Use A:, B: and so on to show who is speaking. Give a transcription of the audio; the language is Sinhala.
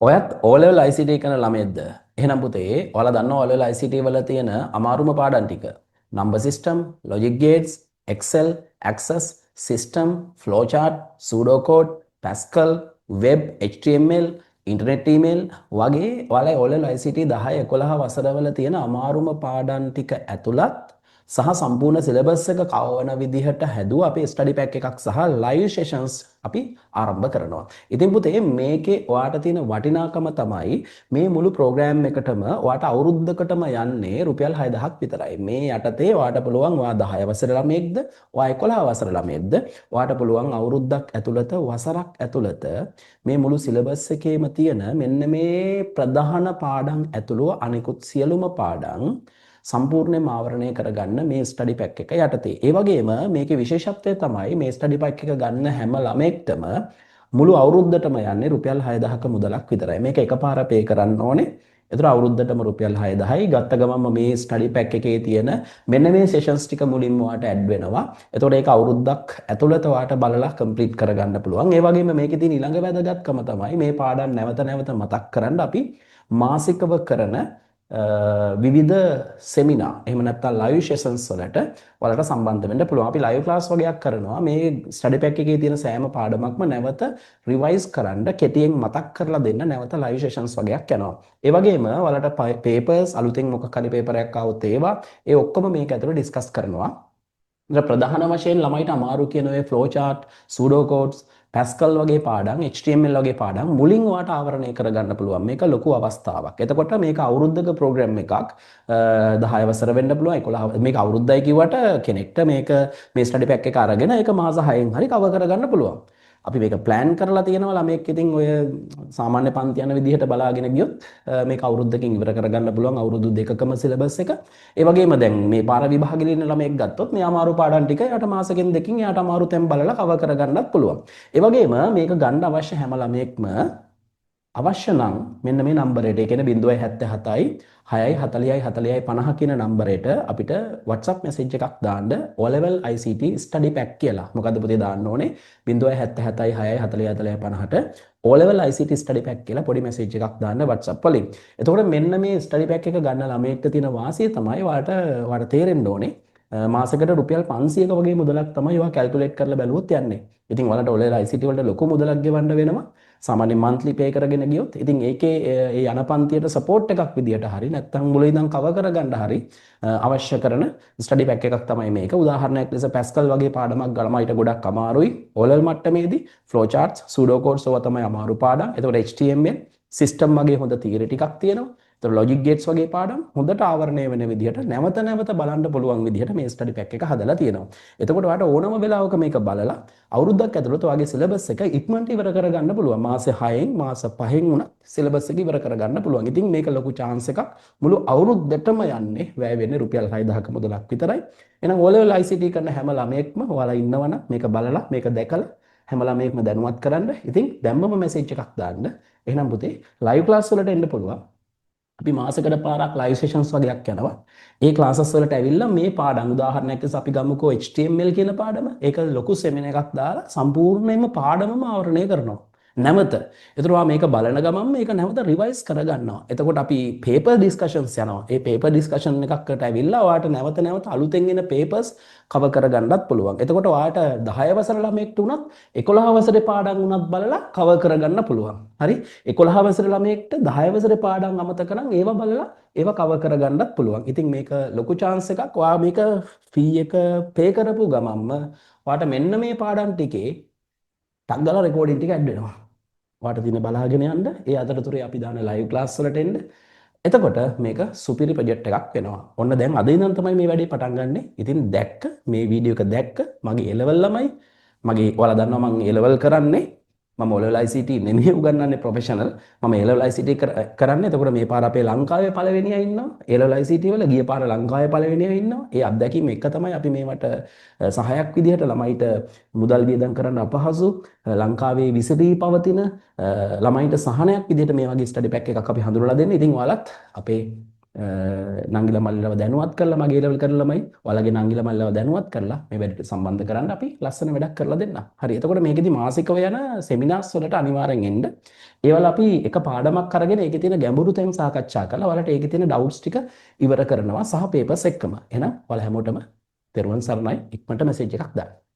A: ඔයත් O level ICT කරන ළමයෙක්ද? එහෙනම් පුතේ ඔයාලා දන්නවා O level ICT වල තියෙන අමාරුම පාඩම් ටික. Number system, logic gates, Excel, access, system, flowchart, pseudocode, Pascal, web, HTML, internet email වගේ ඔයාලා O level ICT 10 11 වසරවල තියෙන අමාරුම පාඩම් ටික ඇතුළත් සහ සම්පූර්ණ සිලබස් එක කවවන විදිහට හැදුවා අපි ස්ටඩි පැක් එකක් සහ ලයිව් සෙෂන්ස් අපි ආරම්භ කරනවා. ඉතින් පුතේ මේකේ ඔයාට තියෙන වටිනාකම තමයි මේ මුළු ප්‍රෝග්‍රෑම් එකටම ඔයාට අවුරුද්දකටම යන්නේ රුපියල් 6000ක් විතරයි. මේ යටතේ ඔයාට පුළුවන් ඔයා 10 වසර ළමයෙක්ද, ඔයා 11 වසර ළමයෙක්ද, ඔයාට පුළුවන් අවුරුද්දක් ඇතුළත වසරක් ඇතුළත මේ මුළු සිලබස් එකේම තියෙන මෙන්න මේ ප්‍රධාන පාඩම් ඇතුළුව අනිකුත් සියලුම පාඩම් සම්පූර්ණයෙන්ම ආවරණය කරගන්න මේ ස්ටඩි පැක් එක යටතේ. ඒ වගේම මේකේ විශේෂත්වය තමයි මේ ස්ටඩි පැක් එක ගන්න හැම ළමෙක්ටම මුළු අවුරුද්දටම යන්නේ රුපියල් 6000ක මුදලක් විතරයි. මේක එකපාර පේ කරන්න ඕනේ. ඒතර අවුරුද්දටම රුපියල් 6000යි. ගත්ත ගමන්ම මේ ස්ටඩි පැක් එකේ තියෙන මෙන්න මේ සෙෂන්ස් ටික මුලින්ම ඔයාට ඇඩ් වෙනවා. එතකොට ඒක අවුරුද්දක් ඇතුළත ඔයාට බලලා කම්ප්ලීට් කරගන්න පුළුවන්. ඒ වගේම මේකේ තියෙන ඊළඟ වැදගත්කම තමයි මේ පාඩම් නැවත නැවත මතක් කරන්න අපි මාසිකව කරන විවිධ සෙමිනා එහෙම නැත්නම් ලයිව් සෙෂන්ස් වලට ඔයාලට සම්බන්ධ වෙන්න පුළුවන්. අපි ලයිව් ක්ලාස් වගේක් කරනවා. මේ ස්ටඩි පැක් එකේ තියෙන සෑම පාඩමක්ම නැවත රිවයිස් කරන්න කෙටියෙන් මතක් කරලා දෙන්න නැවත ලයිව් සෙෂන්ස් වගේක් යනවා. ඒ වගේම ඔයාලට පේපර්ස් අලුතෙන් මොකක් හරි පේපර් එකක් આવොත් ඒවා ඒ ඔක්කොම මේක ඇතුළේ ඩිස්කස් කරනවා. ප්‍රධාන වශයෙන් ළමයිට අමාරු කියන ඔය flow chart, sudo codes, Pascal වගේ පාඩම්, HTML වගේ පාඩම් මුලින් ඔයාට ආවරණය කරගන්න පුළුවන්. මේක ලොකු අවස්ථාවක්. එතකොට මේක අවුරුද්දක ප්‍රෝග්‍රෑම් එකක්. 10 වසර වෙන්න පුළුවන් 11 මේක අවුරුද්දයි කිව්වට කෙනෙක්ට මේක මේ ස්ටඩි පැක් එක අරගෙන ඒක මාස 6න් හරි කවර් කරගන්න පුළුවන්. අපි මේක ප්ලෑන් කරලා තියෙනවා ළමයෙක් ඉතින් ඔය සාමාන්‍ය පන්ති යන විදිහට බලාගෙන ගියොත් මේක අවුරුද්දකින් ඉවර කරගන්න පුළුවන් අවුරුදු දෙකකම සිලබස් එක. ඒ වගේම දැන් මේ පාර විභාගෙ ඉන්න ළමයෙක් ගත්තොත් මේ අමාරු පාඩම් ටික යාට මාසෙකින් දෙකකින් යාට අමාරු තැන් බලලා කවර් කරගන්නත් පුළුවන්. ඒ වගේම මේක ගන්න අවශ්‍ය හැම ළමයෙක්ම අවශ්‍ය නම් මෙන්න මේ නම්බරයට ඒ කියන්නේ 077යි 6යි 40යි 40යි 50 කියන නම්බරයට අපිට WhatsApp message එකක් දාන්න O level ICT study pack කියලා. මොකද්ද පුතේ දාන්න ඕනේ 077යි 6යි 40යි 40යි 50ට O level ICT study pack කියලා පොඩි message එකක් දාන්න WhatsApp වලින්. එතකොට මෙන්න මේ study pack එක ගන්න ළමයෙක්ට තියෙන වාසිය තමයි ඔයාලට තේරෙන්න ඕනේ මාසෙකට රුපියල් 500ක වගේ මුදලක් තමයි ඔයා කැල්කියුලේට් කරලා බැලුවොත් යන්නේ. ඉතින් ඔයාලට O level ICT වලට ලොකු මුදලක් ගෙවන්න වෙනවා. සාමාන්‍ය මන්ත්ලි පේ කරගෙන ගියොත් ඉතින් ඒකේ ඒ යන පන්තියට සපෝට් එකක් විදියට හරි නැත්නම් මුලින් ඉඳන් කවර් කරගන්න හරි අවශ්‍ය කරන ස්ටඩි පැක් එකක් තමයි මේක. උදාහරණයක් ලෙස පැස්කල් වගේ පාඩමක් ගලමයිට ගොඩක් අමාරුයි. ඕලෙවල් මට්ටමේදී ෆ්ලෝ චාර්ට්ස්, සූඩෝ කෝඩ්ස් ඔවා තමයි අමාරු පාඩම්. එතකොට HTML සිස්ටම් වගේ හොඳ තියරි ටිකක් තියෙනවා. එතකොට ලොජික් ගේට්ස් වගේ පාඩම් හොඳට ආවරණය වෙන විදිහට නැවත නැවත බලන්න පුළුවන් විදිහට මේ ස්ටඩි පැක් එක හදලා තියෙනවා. එතකොට ඔයාලට ඕනම වෙලාවක මේක බලලා අවුරුද්දක් ඇතුළත ඔයාගේ සිලබස් එක ඉක්මනට ඉවර කරගන්න පුළුවන්. මාස 6න් මාස 5න් උනත් සිලබස් එක ඉවර කරගන්න පුළුවන්. ඉතින් මේක ලොකු chance එකක්. මුළු අවුරුද්දටම යන්නේ වැය වෙන්නේ රුපියල් 6000ක මුදලක් විතරයි. එහෙනම් O level ICT කරන හැම ළමයෙක්ම ඔයාලා ඉන්නවනම් මේක බලලා මේක දැකලා හැම ළමයෙක්ම දැනුවත් කරන්න. ඉතින් දැම්මම මැසේජ් එකක් දාන්න. එහෙනම් පුතේ ලයිව් ක්ලාස් වලට එන්න පුළුවන්. අපි මාසෙකට පාරක් ලයිව් සෙෂන්ස් වගේක් යනවා. ඒ ක්ලාසස් වලට ඇවිල්ලා මේ පාඩම් උදාහරණයක් ලෙස අපි ගමුකෝ HTML කියන පාඩම. ඒක ලොකු සෙමිනාර් එකක් දාලා සම්පූර්ණයෙන්ම පාඩමම ආවරණය කරනවා. නැවත. ඒතර මේක බලන ගමන් මේක නැවත රිවයිස් කරගන්නවා. එතකොට අපි පේපර් ඩිස්කෂන්ස් යනවා. ඒ පේපර් ඩිස්කෂන් එකකට ඇවිල්ලා ඔයාලට නැවත නැවත අලුතෙන් එන පේපර්ස් කවර් කරගන්නත් පුළුවන්. එතකොට ඔයාලට 10 වසර ළමයෙක්ට උනත් 11 වසරේ පාඩම් උනත් බලලා කවර් කරගන්න පුළුවන්. හරි? 11 වසර ළමයෙක්ට 10 වසරේ පාඩම් අමතක නම් ඒව බලලා ඒව කවර් කරගන්නත් පුළුවන්. ඉතින් මේක ලොකු chance එකක්. ඔයා මේක ෆී එක පේ කරපු ගමන්ම ඔයාට මෙන්න මේ පාඩම් ටිකේ ටක් ගාලා රෙකෝඩින් ටික ඇඩ් වෙනවා. ඔයාට තියෙන බලාගෙන යන්න. ඒ අතරතුරේ අපි දාන ලයිව් ක්ලාස් වලට එන්න. එතකොට මේක සුපිරි ප්‍රොජෙක්ට් එකක් වෙනවා. ඔන්න දැන් අද ඉඳන් තමයි මේ වැඩේ පටන් ගන්නෙ. ඉතින් දැක්ක මේ වීඩියෝ එක දැක්ක මගේ A level ළමයි මගේ ඔයාලා දන්නවා මම A level කරන්නේ මම O level ICT නෙමෙයි උගන්වන්නේ ප්‍රොෆෙෂනල්. මම A level ICT කරන්නේ. එතකොට මේ පාර අපේ ලංකාවේ පළවෙනියා ඉන්නවා. A level ICT වල ගිය පාර ලංකාවේ පළවෙනියා ඉන්නවා. ඒ අත්දැකීම එක තමයි අපි මේවට සහායක් විදිහට ළමයිට මුදල් වියදම් කරන්න අපහසු ලංකාවේ විසදී පවතින ළමයින්ට සහනයක් විදිහට මේ වගේ ස්ටඩි පැක් එකක් අපි හඳුනලා දෙන්නේ. ඉතින් ඔයාලත් අපේ නංගිලා මල්ලිලව දැනුවත් කරලා මගේ ලෙවල් කරන ළමයි ඔයාලගේ නංගිලා මල්ලිලව දැනුවත් කරලා මේ වැඩට සම්බන්ධ කරන්න අපි ලස්සන වැඩක් කරලා දෙන්න. හරි. එතකොට මේකෙදි මාසිකව යන සෙමිනාර්ස් වලට අනිවාර්යෙන් එන්න. ඒවල අපි එක පාඩමක් අරගෙන ඒකේ තියෙන ගැඹුරු තැන් සාකච්ඡා කරලා ඔයාලට ඒකේ තියෙන ඩවුට්ස් ටික ඉවර කරනවා සහ පේපර්ස් එක්කම. එහෙනම් ඔයාලා හැමෝටම තෙරුවන් සරණයි. ඉක්මනට මෙසේජ් එකක් දාන්න.